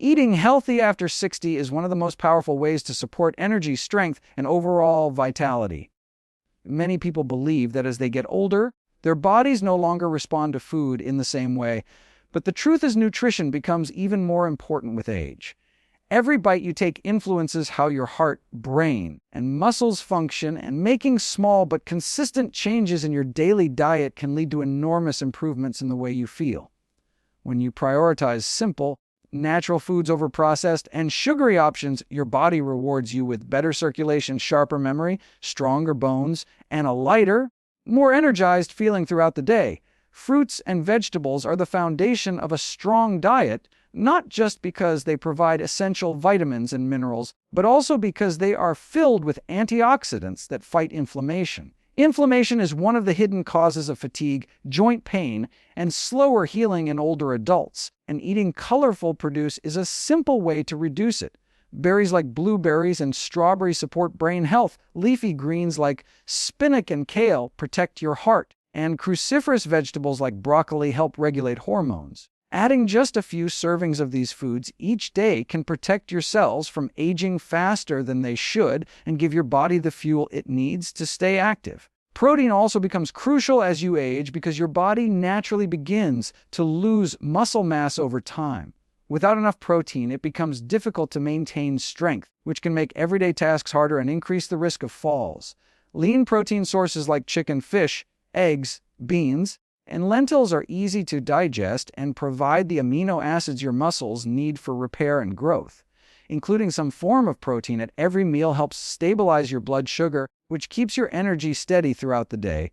Eating healthy after 60 is one of the most powerful ways to support energy, strength, and overall vitality. Many people believe that as they get older, their bodies no longer respond to food in the same way, but the truth is nutrition becomes even more important with age. Every bite you take influences how your heart, brain, and muscles function, and making small but consistent changes in your daily diet can lead to enormous improvements in the way you feel. When you prioritize simple, natural foods over processed and sugary options, your body rewards you with better circulation, sharper memory, stronger bones, and a lighter, more energized feeling throughout the day. Fruits and vegetables are the foundation of a strong diet, not just because they provide essential vitamins and minerals, but also because they are filled with antioxidants that fight inflammation. Inflammation is one of the hidden causes of fatigue, joint pain, and slower healing in older adults, and eating colorful produce is a simple way to reduce it. Berries like blueberries and strawberries support brain health. Leafy greens like spinach and kale protect your heart, and cruciferous vegetables like broccoli help regulate hormones. Adding just a few servings of these foods each day can protect your cells from aging faster than they should and give your body the fuel it needs to stay active. Protein also becomes crucial as you age because your body naturally begins to lose muscle mass over time. Without enough protein, it becomes difficult to maintain strength, which can make everyday tasks harder and increase the risk of falls. Lean protein sources like chicken, fish, eggs, beans, and lentils are easy to digest and provide the amino acids your muscles need for repair and growth. Including some form of protein at every meal helps stabilize your blood sugar, which keeps your energy steady throughout the day.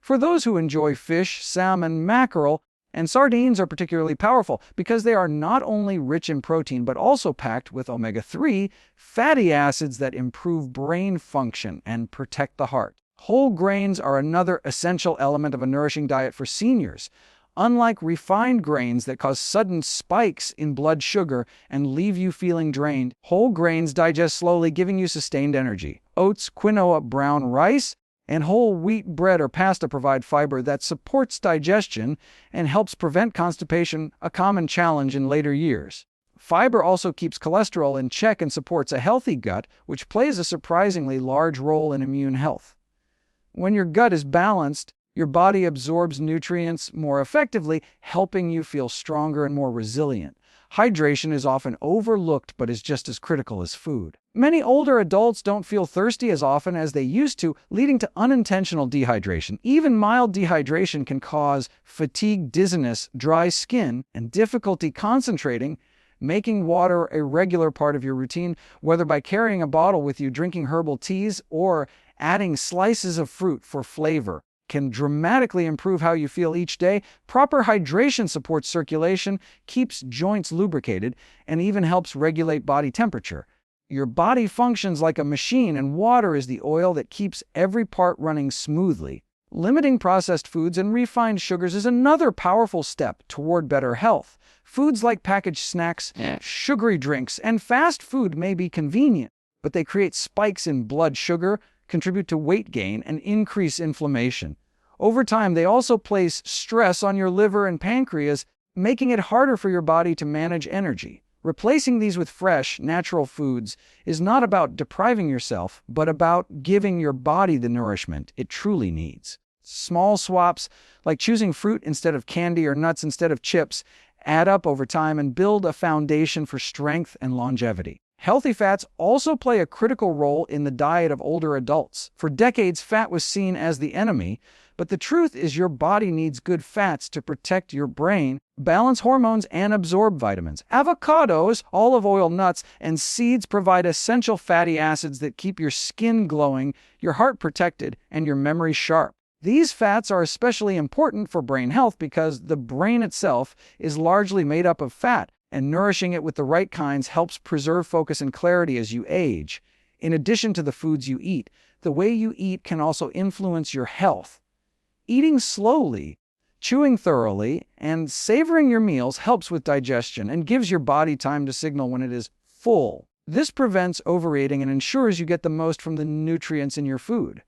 For those who enjoy fish, salmon, mackerel, and sardines are particularly powerful because they are not only rich in protein but also packed with omega-3 fatty acids that improve brain function and protect the heart. Whole grains are another essential element of a nourishing diet for seniors. Unlike refined grains that cause sudden spikes in blood sugar and leave you feeling drained, whole grains digest slowly, giving you sustained energy. Oats, quinoa, brown rice, and whole wheat bread or pasta provide fiber that supports digestion and helps prevent constipation, a common challenge in later years. Fiber also keeps cholesterol in check and supports a healthy gut, which plays a surprisingly large role in immune health. When your gut is balanced, your body absorbs nutrients more effectively, helping you feel stronger and more resilient. Hydration is often overlooked but is just as critical as food. Many older adults don't feel thirsty as often as they used to, leading to unintentional dehydration. Even mild dehydration can cause fatigue, dizziness, dry skin, and difficulty concentrating. Making water a regular part of your routine, whether by carrying a bottle with you, drinking herbal teas, or adding slices of fruit for flavor, can dramatically improve how you feel each day. Proper hydration supports circulation, keeps joints lubricated, and even helps regulate body temperature. Your body functions like a machine, and water is the oil that keeps every part running smoothly. Limiting processed foods and refined sugars is another powerful step toward better health. Foods like packaged snacks, sugary drinks, and fast food may be convenient, but they create spikes in blood sugar, contribute to weight gain, and increase inflammation. Over time, they also place stress on your liver and pancreas, making it harder for your body to manage energy. Replacing these with fresh, natural foods is not about depriving yourself, but about giving your body the nourishment it truly needs. Small swaps, like choosing fruit instead of candy or nuts instead of chips, add up over time and build a foundation for strength and longevity. Healthy fats also play a critical role in the diet of older adults. For decades, fat was seen as the enemy, but the truth is your body needs good fats to protect your brain, balance hormones, and absorb vitamins. Avocados, olive oil, nuts, and seeds provide essential fatty acids that keep your skin glowing, your heart protected, and your memory sharp. These fats are especially important for brain health because the brain itself is largely made up of fat, and nourishing it with the right kinds helps preserve focus and clarity as you age. In addition to the foods you eat, the way you eat can also influence your health. Eating slowly, chewing thoroughly, and savoring your meals helps with digestion and gives your body time to signal when it is full. This prevents overeating and ensures you get the most from the nutrients in your food.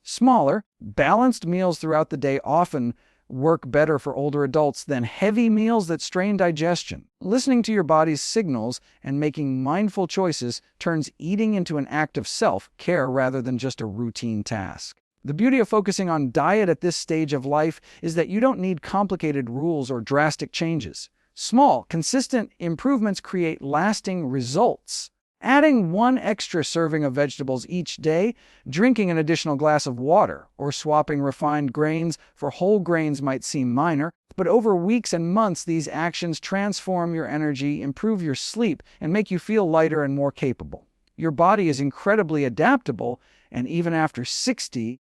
Smaller, balanced meals throughout the day often work better for older adults than heavy meals that strain digestion. Listening to your body's signals and making mindful choices turns eating into an act of self-care rather than just a routine task. The beauty of focusing on diet at this stage of life is that you don't need complicated rules or drastic changes. Small, consistent improvements create lasting results. Adding one extra serving of vegetables each day, drinking an additional glass of water, or swapping refined grains for whole grains might seem minor, but over weeks and months these actions transform your energy, improve your sleep, and make you feel lighter and more capable. Your body is incredibly adaptable, and even after 60,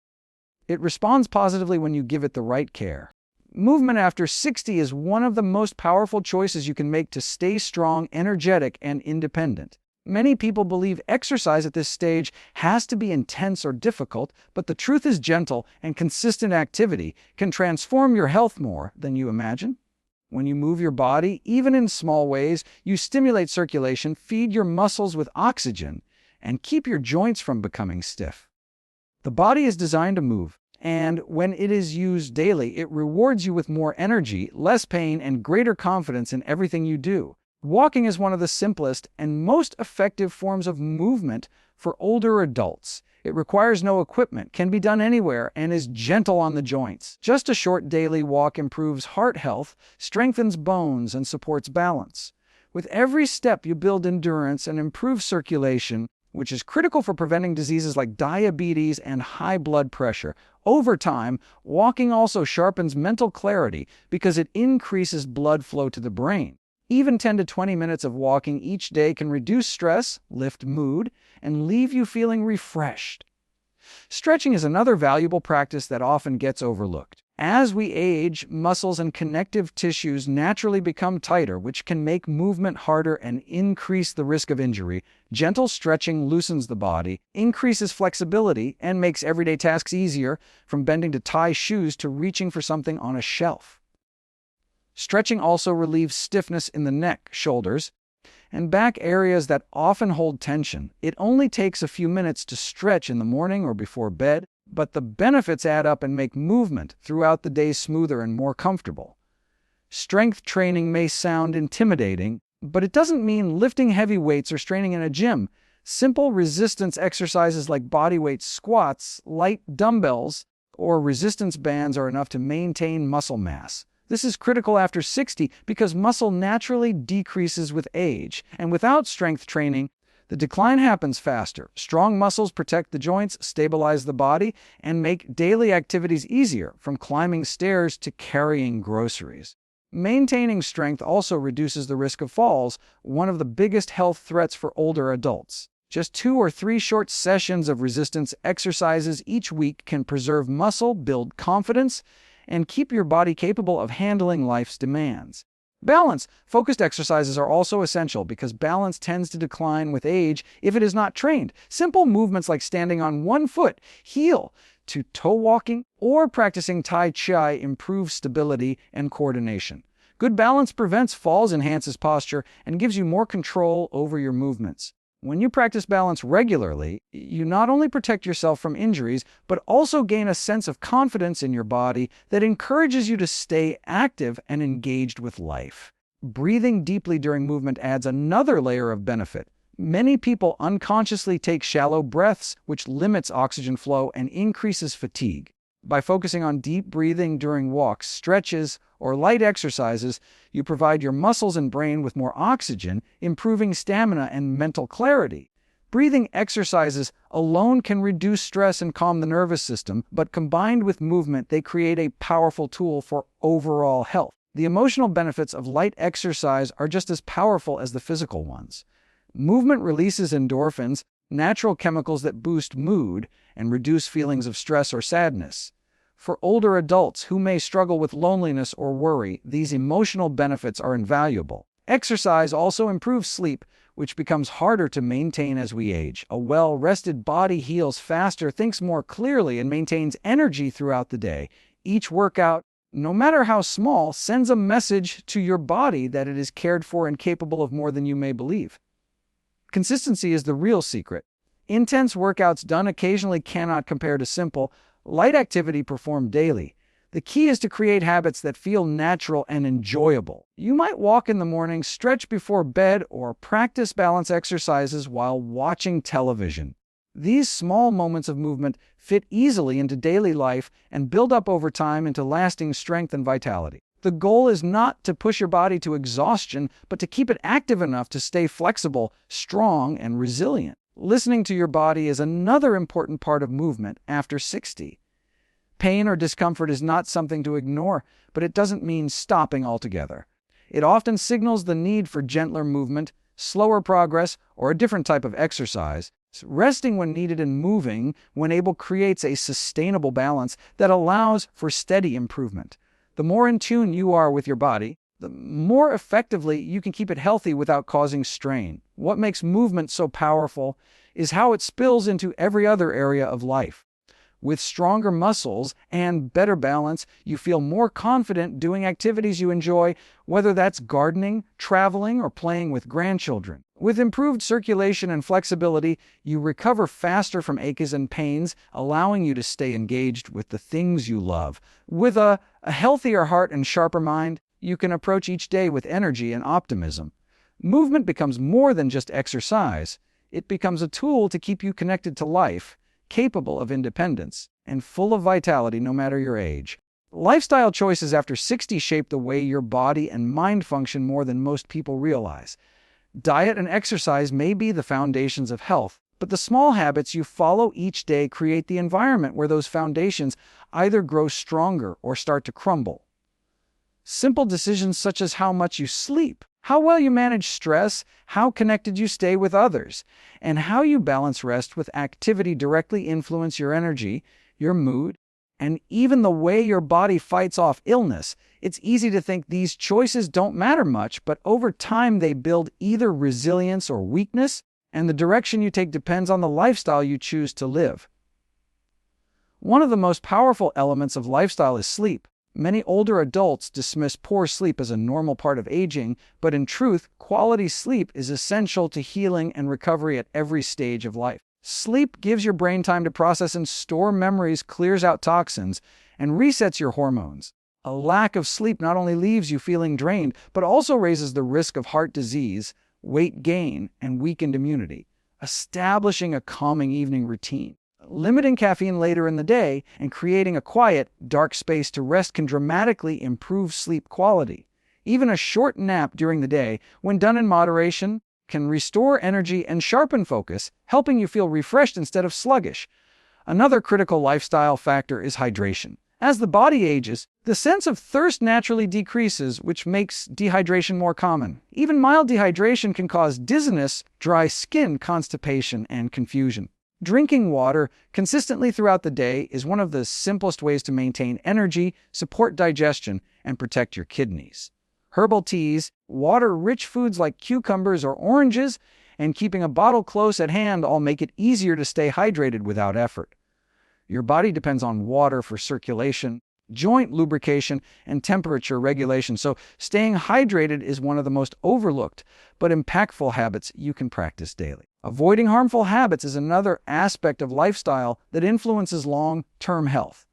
it responds positively when you give it the right care. Movement after 60 is one of the most powerful choices you can make to stay strong, energetic, and independent. Many people believe exercise at this stage has to be intense or difficult, but the truth is gentle and consistent activity can transform your health more than you imagine. When you move your body, even in small ways, you stimulate circulation, feed your muscles with oxygen, and keep your joints from becoming stiff. The body is designed to move, and when it is used daily, it rewards you with more energy, less pain, and greater confidence in everything you do. Walking is one of the simplest and most effective forms of movement for older adults. It requires no equipment, can be done anywhere, and is gentle on the joints. Just a short daily walk improves heart health, strengthens bones, and supports balance. With every step, you build endurance and improve circulation, which is critical for preventing diseases like diabetes and high blood pressure. Over time, walking also sharpens mental clarity because it increases blood flow to the brain. Even 10 to 20 minutes of walking each day can reduce stress, lift mood, and leave you feeling refreshed. Stretching is another valuable practice that often gets overlooked. As we age, muscles and connective tissues naturally become tighter, which can make movement harder and increase the risk of injury. Gentle stretching loosens the body, increases flexibility, and makes everyday tasks easier, from bending to tie shoes to reaching for something on a shelf. Stretching also relieves stiffness in the neck, shoulders, and back areas that often hold tension. It only takes a few minutes to stretch in the morning or before bed, but the benefits add up and make movement throughout the day smoother and more comfortable. Strength training may sound intimidating, but it doesn't mean lifting heavy weights or straining in a gym. Simple resistance exercises like bodyweight squats, light dumbbells, or resistance bands are enough to maintain muscle mass. This is critical after 60 because muscle naturally decreases with age, and without strength training, the decline happens faster. Strong muscles protect the joints, stabilize the body, and make daily activities easier, from climbing stairs to carrying groceries. Maintaining strength also reduces the risk of falls, one of the biggest health threats for older adults. Just 2 or 3 short sessions of resistance exercises each week can preserve muscle, build confidence, and keep your body capable of handling life's demands. Balance. Focused exercises are also essential because balance tends to decline with age if it is not trained. Simple movements like standing on one foot, heel to toe walking, or practicing Tai Chi improve stability and coordination. Good balance prevents falls, enhances posture, and gives you more control over your movements. When you practice balance regularly, you not only protect yourself from injuries, but also gain a sense of confidence in your body that encourages you to stay active and engaged with life. Breathing deeply during movement adds another layer of benefit. Many people unconsciously take shallow breaths, which limits oxygen flow and increases fatigue. By focusing on deep breathing during walks, stretches, or light exercises, you provide your muscles and brain with more oxygen, improving stamina and mental clarity. Breathing exercises alone can reduce stress and calm the nervous system, but combined with movement, they create a powerful tool for overall health. The emotional benefits of light exercise are just as powerful as the physical ones. Movement releases endorphins, natural chemicals that boost mood and reduce feelings of stress or sadness. For older adults who may struggle with loneliness or worry, these emotional benefits are invaluable. Exercise also improves sleep, which becomes harder to maintain as we age. A well-rested body heals faster, thinks more clearly, and maintains energy throughout the day. Each workout, no matter how small, sends a message to your body that it is cared for and capable of more than you may believe. Consistency is the real secret. Intense workouts done occasionally cannot compare to simple, light activity performed daily. The key is to create habits that feel natural and enjoyable. You might walk in the morning, stretch before bed, or practice balance exercises while watching television. These small moments of movement fit easily into daily life and build up over time into lasting strength and vitality. The goal is not to push your body to exhaustion, but to keep it active enough to stay flexible, strong, and resilient. Listening to your body is another important part of movement after 60. Pain or discomfort is not something to ignore, but it doesn't mean stopping altogether. It often signals the need for gentler movement, slower progress, or a different type of exercise. Resting when needed and moving when able creates a sustainable balance that allows for steady improvement. The more in tune you are with your body, the more effectively you can keep it healthy without causing strain. What makes movement so powerful is how it spills into every other area of life. With stronger muscles and better balance, you feel more confident doing activities you enjoy, whether that's gardening, traveling, or playing with grandchildren. With improved circulation and flexibility, you recover faster from aches and pains, allowing you to stay engaged with the things you love. With a healthier heart and sharper mind, you can approach each day with energy and optimism. Movement becomes more than just exercise. It becomes a tool to keep you connected to life, capable of independence, and full of vitality no matter your age. Lifestyle choices after 60 shape the way your body and mind function more than most people realize. Diet and exercise may be the foundations of health, but the small habits you follow each day create the environment where those foundations either grow stronger or start to crumble. Simple decisions such as how much you sleep, how well you manage stress, how connected you stay with others, and how you balance rest with activity directly influence your energy, your mood, and even the way your body fights off illness. It's easy to think these choices don't matter much, but over time they build either resilience or weakness, and the direction you take depends on the lifestyle you choose to live. One of the most powerful elements of lifestyle is sleep. Many older adults dismiss poor sleep as a normal part of aging, but in truth, quality sleep is essential to healing and recovery at every stage of life. Sleep gives your brain time to process and store memories, clears out toxins, and resets your hormones. A lack of sleep not only leaves you feeling drained, but also raises the risk of heart disease, weight gain, and weakened immunity. Establishing a calming evening routine, limiting caffeine later in the day, and creating a quiet, dark space to rest can dramatically improve sleep quality. Even a short nap during the day, when done in moderation, can restore energy and sharpen focus, helping you feel refreshed instead of sluggish. Another critical lifestyle factor is hydration. As the body ages, the sense of thirst naturally decreases, which makes dehydration more common. Even mild dehydration can cause dizziness, dry skin, constipation, and confusion. Drinking water consistently throughout the day is one of the simplest ways to maintain energy, support digestion, and protect your kidneys. Herbal teas, water-rich foods like cucumbers or oranges, and keeping a bottle close at hand all make it easier to stay hydrated without effort. Your body depends on water for circulation, joint lubrication, and temperature regulation, so staying hydrated is one of the most overlooked but impactful habits you can practice daily. Avoiding harmful habits is another aspect of lifestyle that influences long-term health.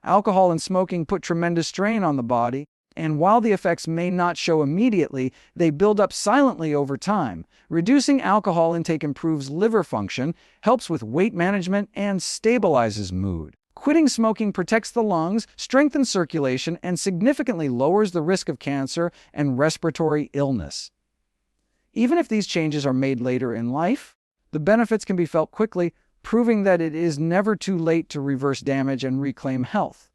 Alcohol and smoking put tremendous strain on the body, and while the effects may not show immediately, they build up silently over time. Reducing alcohol intake improves liver function, helps with weight management, and stabilizes mood. Quitting smoking protects the lungs, strengthens circulation, and significantly lowers the risk of cancer and respiratory illness. Even if these changes are made later in life, the benefits can be felt quickly, proving that it is never too late to reverse damage and reclaim health.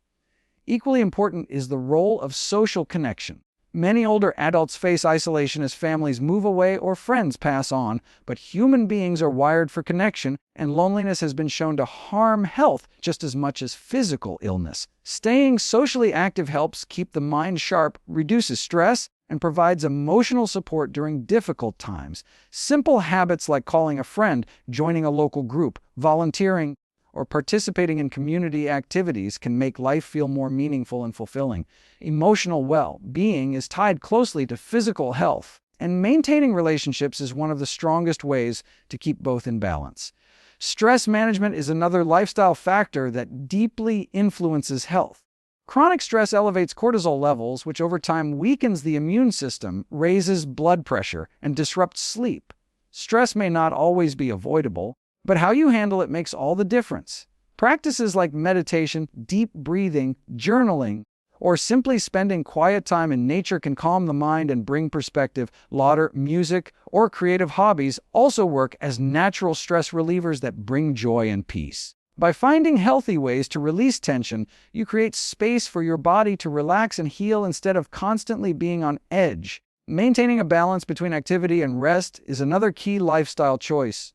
Equally important is the role of social connection. Many older adults face isolation as families move away or friends pass on, but human beings are wired for connection, and loneliness has been shown to harm health just as much as physical illness. Staying socially active helps keep the mind sharp, reduces stress, and provides emotional support during difficult times. Simple habits like calling a friend, joining a local group, volunteering, or participating in community activities can make life feel more meaningful and fulfilling. Emotional well-being is tied closely to physical health, and maintaining relationships is one of the strongest ways to keep both in balance. Stress management is another lifestyle factor that deeply influences health. Chronic stress elevates cortisol levels, which over time weakens the immune system, raises blood pressure, and disrupts sleep. Stress may not always be avoidable, but how you handle it makes all the difference. Practices like meditation, deep breathing, journaling, or simply spending quiet time in nature can calm the mind and bring perspective. Laughter, music, or creative hobbies also work as natural stress relievers that bring joy and peace. By finding healthy ways to release tension, you create space for your body to relax and heal instead of constantly being on edge. Maintaining a balance between activity and rest is another key lifestyle choice.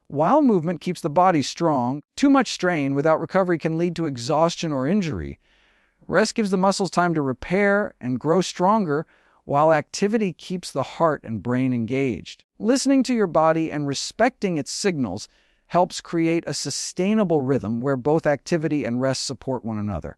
While movement keeps the body strong, too much strain without recovery can lead to exhaustion or injury. Rest gives the muscles time to repair and grow stronger, while activity keeps the heart and brain engaged. Listening to your body and respecting its signals helps create a sustainable rhythm where both activity and rest support one another.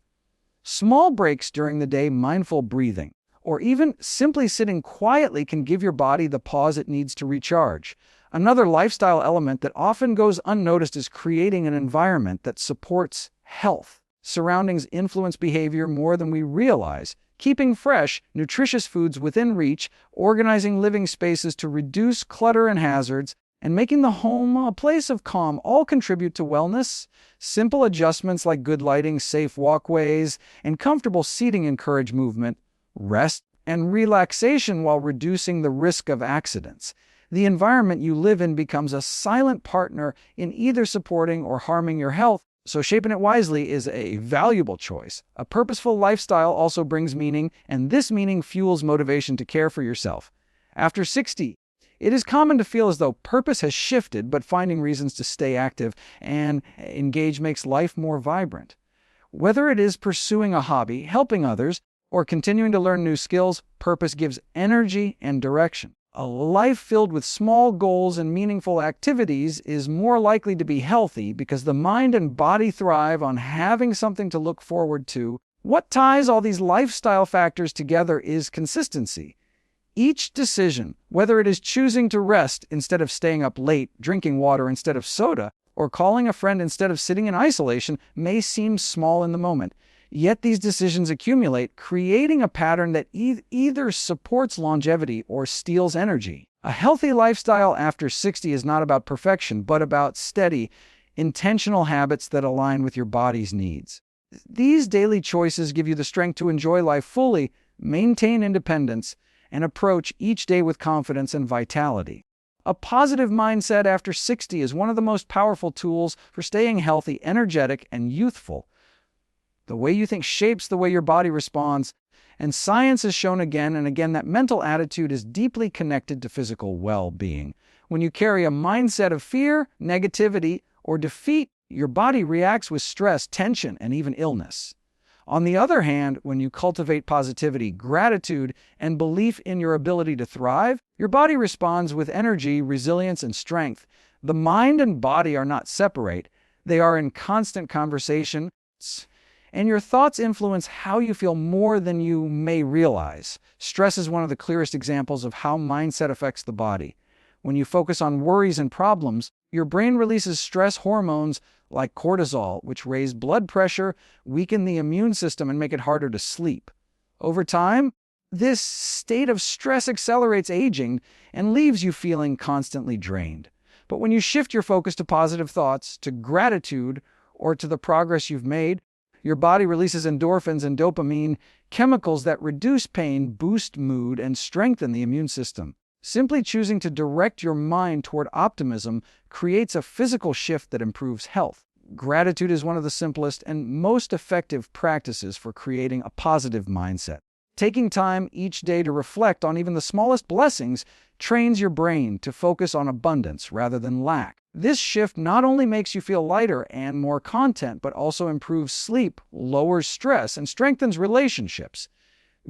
Small breaks during the day, mindful breathing, or even simply sitting quietly can give your body the pause it needs to recharge. Another lifestyle element that often goes unnoticed is creating an environment that supports health. Surroundings influence behavior more than we realize. Keeping fresh, nutritious foods within reach, organizing living spaces to reduce clutter and hazards, and making the home a place of calm all contribute to wellness. Simple adjustments like good lighting, safe walkways, and comfortable seating encourage movement, rest, and relaxation while reducing the risk of accidents. The environment you live in becomes a silent partner in either supporting or harming your health, so shaping it wisely is a valuable choice. A purposeful lifestyle also brings meaning, and this meaning fuels motivation to care for yourself. After 60, it is common to feel as though purpose has shifted, but finding reasons to stay active and engage makes life more vibrant. Whether it is pursuing a hobby, helping others, or continuing to learn new skills, purpose gives energy and direction. A life filled with small goals and meaningful activities is more likely to be healthy because the mind and body thrive on having something to look forward to. What ties all these lifestyle factors together is consistency. Each decision, whether it is choosing to rest instead of staying up late, drinking water instead of soda, or calling a friend instead of sitting in isolation, may seem small in the moment. Yet these decisions accumulate, creating a pattern that either supports longevity or steals energy. A healthy lifestyle after 60 is not about perfection, but about steady, intentional habits that align with your body's needs. These daily choices give you the strength to enjoy life fully, maintain independence, and approach each day with confidence and vitality. A positive mindset after 60 is one of the most powerful tools for staying healthy, energetic, and youthful. The way you think shapes the way your body responds, and science has shown again and again that mental attitude is deeply connected to physical well-being. When you carry a mindset of fear, negativity, or defeat, your body reacts with stress, tension, and even illness. On the other hand, when you cultivate positivity, gratitude, and belief in your ability to thrive, your body responds with energy, resilience, and strength. The mind and body are not separate. They are in constant conversation, and your thoughts influence how you feel more than you may realize. Stress is one of the clearest examples of how mindset affects the body. When you focus on worries and problems, your brain releases stress hormones like cortisol, which raise blood pressure, weaken the immune system, and make it harder to sleep. Over time, this state of stress accelerates aging and leaves you feeling constantly drained. But when you shift your focus to positive thoughts, to gratitude, or to the progress you've made, your body releases endorphins and dopamine, chemicals that reduce pain, boost mood, and strengthen the immune system. Simply choosing to direct your mind toward optimism creates a physical shift that improves health. Gratitude is one of the simplest and most effective practices for creating a positive mindset. Taking time each day to reflect on even the smallest blessings trains your brain to focus on abundance rather than lack. This shift not only makes you feel lighter and more content, but also improves sleep, lowers stress, and strengthens relationships.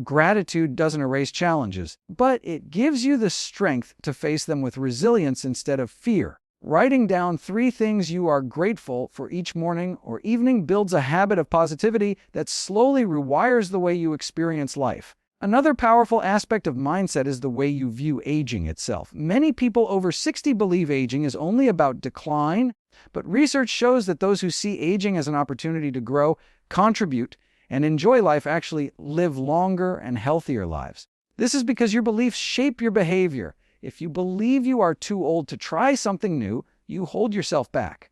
Gratitude doesn't erase challenges, but it gives you the strength to face them with resilience instead of fear. Writing down 3 things you are grateful for each morning or evening builds a habit of positivity that slowly rewires the way you experience life. Another powerful aspect of mindset is the way you view aging itself. Many people over 60 believe aging is only about decline, but research shows that those who see aging as an opportunity to grow, contribute, and enjoy life, actually live longer and healthier lives. This is because your beliefs shape your behavior. If you believe you are too old to try something new, you hold yourself back.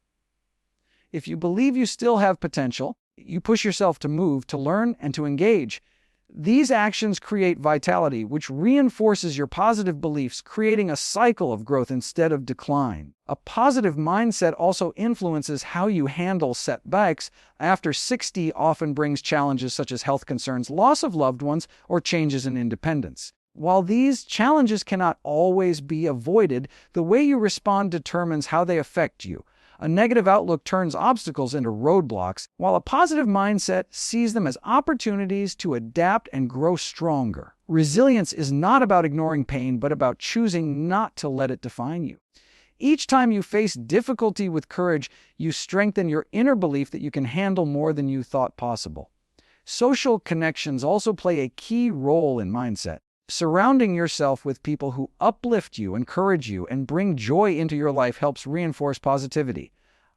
If you believe you still have potential, you push yourself to move, to learn, and to engage. These actions create vitality, which reinforces your positive beliefs, creating a cycle of growth instead of decline. A positive mindset also influences how you handle setbacks. After 60 often brings challenges such as health concerns, loss of loved ones, or changes in independence. While these challenges cannot always be avoided, the way you respond determines how they affect you. A negative outlook turns obstacles into roadblocks, while a positive mindset sees them as opportunities to adapt and grow stronger. Resilience is not about ignoring pain, but about choosing not to let it define you. Each time you face difficulty with courage, you strengthen your inner belief that you can handle more than you thought possible. Social connections also play a key role in mindset. Surrounding yourself with people who uplift you, encourage you, and bring joy into your life helps reinforce positivity.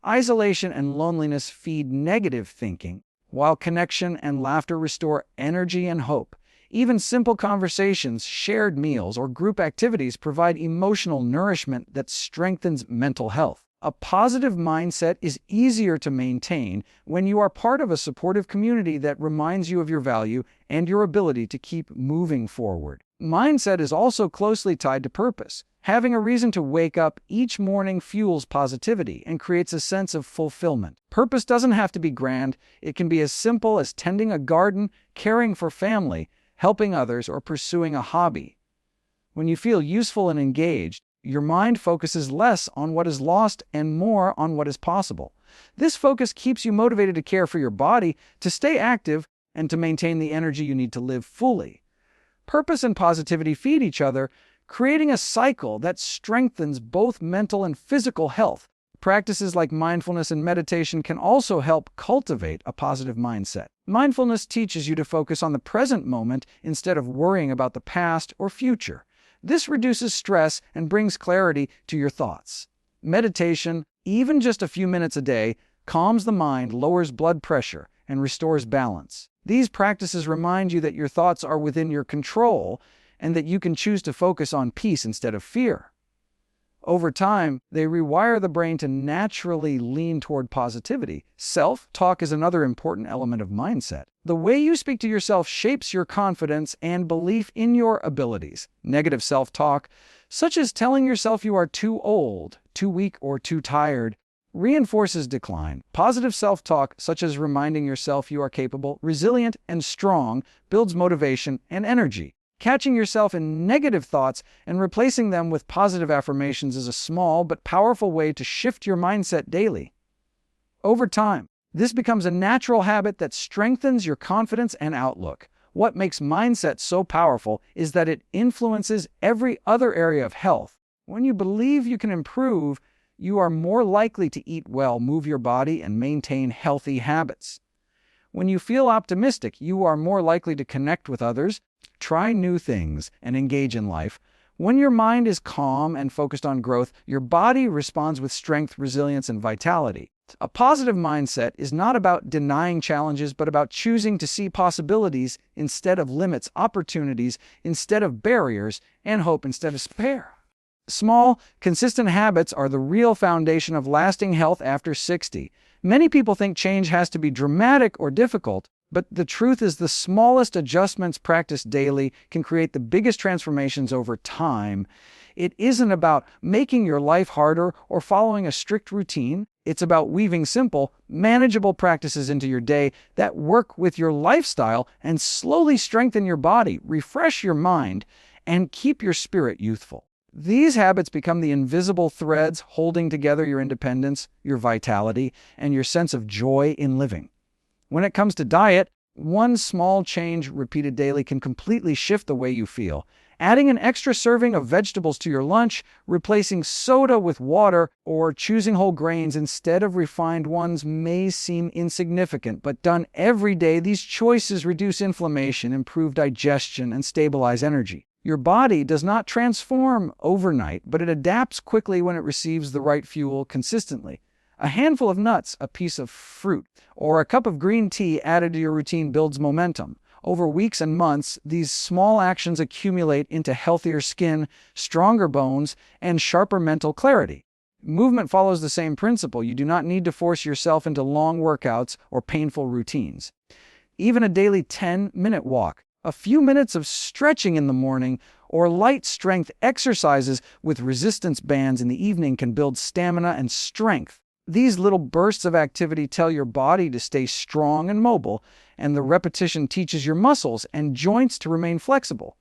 Isolation and loneliness feed negative thinking, while connection and laughter restore energy and hope. Even simple conversations, shared meals, or group activities provide emotional nourishment that strengthens mental health. A positive mindset is easier to maintain when you are part of a supportive community that reminds you of your value and your ability to keep moving forward. Mindset is also closely tied to purpose. Having a reason to wake up each morning fuels positivity and creates a sense of fulfillment. Purpose doesn't have to be grand. It can be as simple as tending a garden, caring for family, helping others, or pursuing a hobby. When you feel useful and engaged, your mind focuses less on what is lost and more on what is possible. This focus keeps you motivated to care for your body, to stay active, and to maintain the energy you need to live fully. Purpose and positivity feed each other, creating a cycle that strengthens both mental and physical health. Practices like mindfulness and meditation can also help cultivate a positive mindset. Mindfulness teaches you to focus on the present moment instead of worrying about the past or future. This reduces stress and brings clarity to your thoughts. Meditation, even just a few minutes a day, calms the mind, lowers blood pressure, and restores balance. These practices remind you that your thoughts are within your control and that you can choose to focus on peace instead of fear. Over time, they rewire the brain to naturally lean toward positivity. Self-talk is another important element of mindset. The way you speak to yourself shapes your confidence and belief in your abilities. Negative self-talk, such as telling yourself you are too old, too weak, or too tired, reinforces decline. Positive self-talk, such as reminding yourself you are capable, resilient, and strong, builds motivation and energy. Catching yourself in negative thoughts and replacing them with positive affirmations is a small but powerful way to shift your mindset daily. Over time, this becomes a natural habit that strengthens your confidence and outlook. What makes mindset so powerful is that it influences every other area of health. When you believe you can improve, you are more likely to eat well, move your body, and maintain healthy habits. When you feel optimistic, you are more likely to connect with others, try new things, and engage in life. When your mind is calm and focused on growth, your body responds with strength, resilience, and vitality. A positive mindset is not about denying challenges, but about choosing to see possibilities instead of limits, opportunities instead of barriers, and hope instead of despair. Small, consistent habits are the real foundation of lasting health after 60. Many people think change has to be dramatic or difficult, but the truth is the smallest adjustments practiced daily can create the biggest transformations over time. It isn't about making your life harder or following a strict routine. It's about weaving simple, manageable practices into your day that work with your lifestyle and slowly strengthen your body, refresh your mind, and keep your spirit youthful. These habits become the invisible threads holding together your independence, your vitality, and your sense of joy in living. When it comes to diet, one small change repeated daily can completely shift the way you feel. Adding an extra serving of vegetables to your lunch, replacing soda with water, or choosing whole grains instead of refined ones may seem insignificant, but done every day, these choices reduce inflammation, improve digestion, and stabilize energy. Your body does not transform overnight, but it adapts quickly when it receives the right fuel consistently. A handful of nuts, a piece of fruit, or a cup of green tea added to your routine builds momentum. Over weeks and months, these small actions accumulate into healthier skin, stronger bones, and sharper mental clarity. Movement follows the same principle. You do not need to force yourself into long workouts or painful routines. Even a daily 10-minute walk, a few minutes of stretching in the morning, or light strength exercises with resistance bands in the evening can build stamina and strength. These little bursts of activity tell your body to stay strong and mobile, and the repetition teaches your muscles and joints to remain flexible.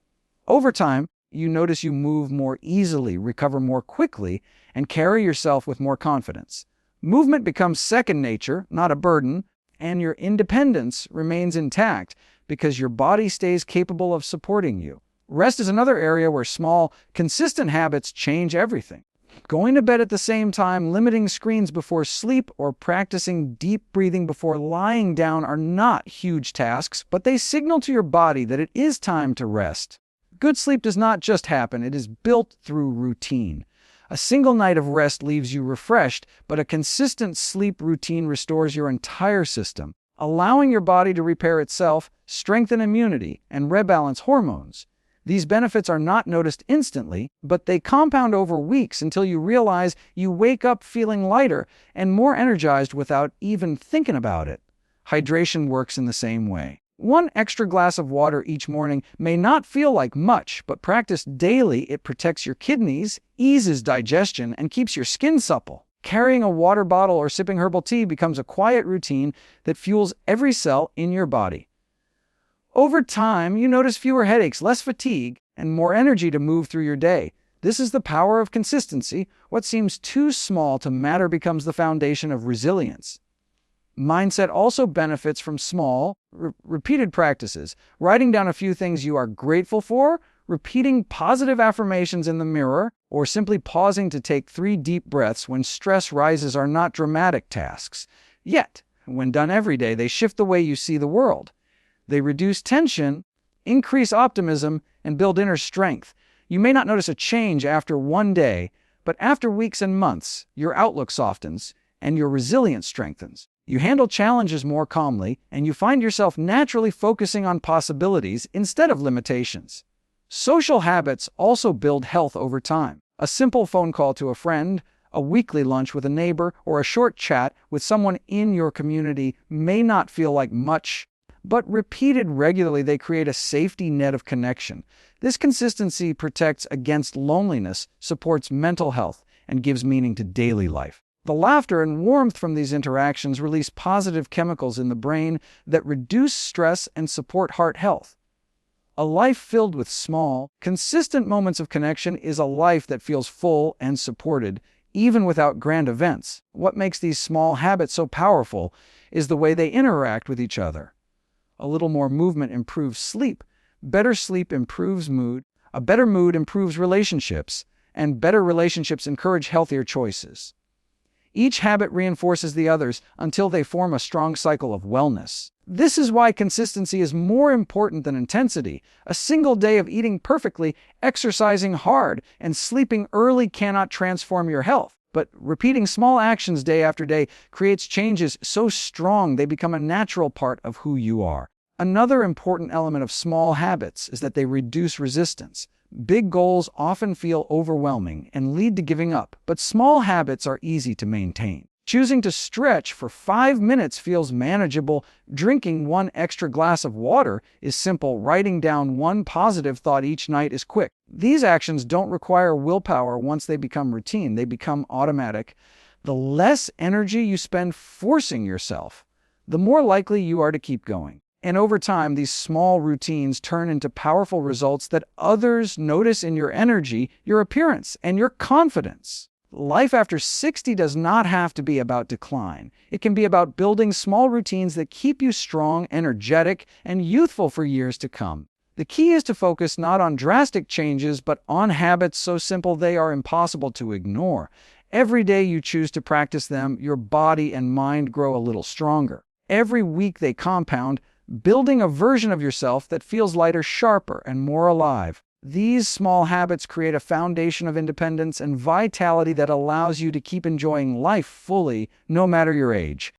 Over time, you notice you move more easily, recover more quickly, and carry yourself with more confidence. Movement becomes second nature, not a burden, and your independence remains intact because your body stays capable of supporting you. Rest is another area where small, consistent habits change everything. Going to bed at the same time, limiting screens before sleep, or practicing deep breathing before lying down are not huge tasks, but they signal to your body that it is time to rest. Good sleep does not just happen, it is built through routine. A single night of rest leaves you refreshed, but a consistent sleep routine restores your entire system, allowing your body to repair itself, strengthen immunity, and rebalance hormones. These benefits are not noticed instantly, but they compound over weeks until you realize you wake up feeling lighter and more energized without even thinking about it. Hydration works in the same way. One extra glass of water each morning may not feel like much, but practiced daily, it protects your kidneys, eases digestion, and keeps your skin supple. Carrying a water bottle or sipping herbal tea becomes a quiet routine that fuels every cell in your body. Over time, you notice fewer headaches, less fatigue, and more energy to move through your day. This is the power of consistency. What seems too small to matter becomes the foundation of resilience. Mindset also benefits from small, repeated practices. Writing down a few things you are grateful for, repeating positive affirmations in the mirror, or simply pausing to take 3 deep breaths when stress rises are not dramatic tasks. Yet, when done every day, they shift the way you see the world. They reduce tension, increase optimism, and build inner strength. You may not notice a change after one day, but after weeks and months, your outlook softens and your resilience strengthens. You handle challenges more calmly, and you find yourself naturally focusing on possibilities instead of limitations. Social habits also build health over time. A simple phone call to a friend, a weekly lunch with a neighbor, or a short chat with someone in your community may not feel like much, but repeated regularly, they create a safety net of connection. This consistency protects against loneliness, supports mental health, and gives meaning to daily life. The laughter and warmth from these interactions release positive chemicals in the brain that reduce stress and support heart health. A life filled with small, consistent moments of connection is a life that feels full and supported, even without grand events. What makes these small habits so powerful is the way they interact with each other. A little more movement improves sleep. Better sleep improves mood. A better mood improves relationships. And better relationships encourage healthier choices. Each habit reinforces the others until they form a strong cycle of wellness. This is why consistency is more important than intensity. A single day of eating perfectly, exercising hard, and sleeping early cannot transform your health. But repeating small actions day after day creates changes so strong they become a natural part of who you are. Another important element of small habits is that they reduce resistance. Big goals often feel overwhelming and lead to giving up, but small habits are easy to maintain. Choosing to stretch for 5 minutes feels manageable. Drinking 1 extra glass of water is simple. Writing down 1 positive thought each night is quick. These actions don't require willpower. Once they become routine, they become automatic. The less energy you spend forcing yourself, the more likely you are to keep going. And over time, these small routines turn into powerful results that others notice in your energy, your appearance, and your confidence. Life after 60 does not have to be about decline. It can be about building small routines that keep you strong, energetic, and youthful for years to come. The key is to focus not on drastic changes, but on habits so simple they are impossible to ignore. Every day you choose to practice them, your body and mind grow a little stronger. Every week they compound, building a version of yourself that feels lighter, sharper, and more alive. These small habits create a foundation of independence and vitality that allows you to keep enjoying life fully, no matter your age.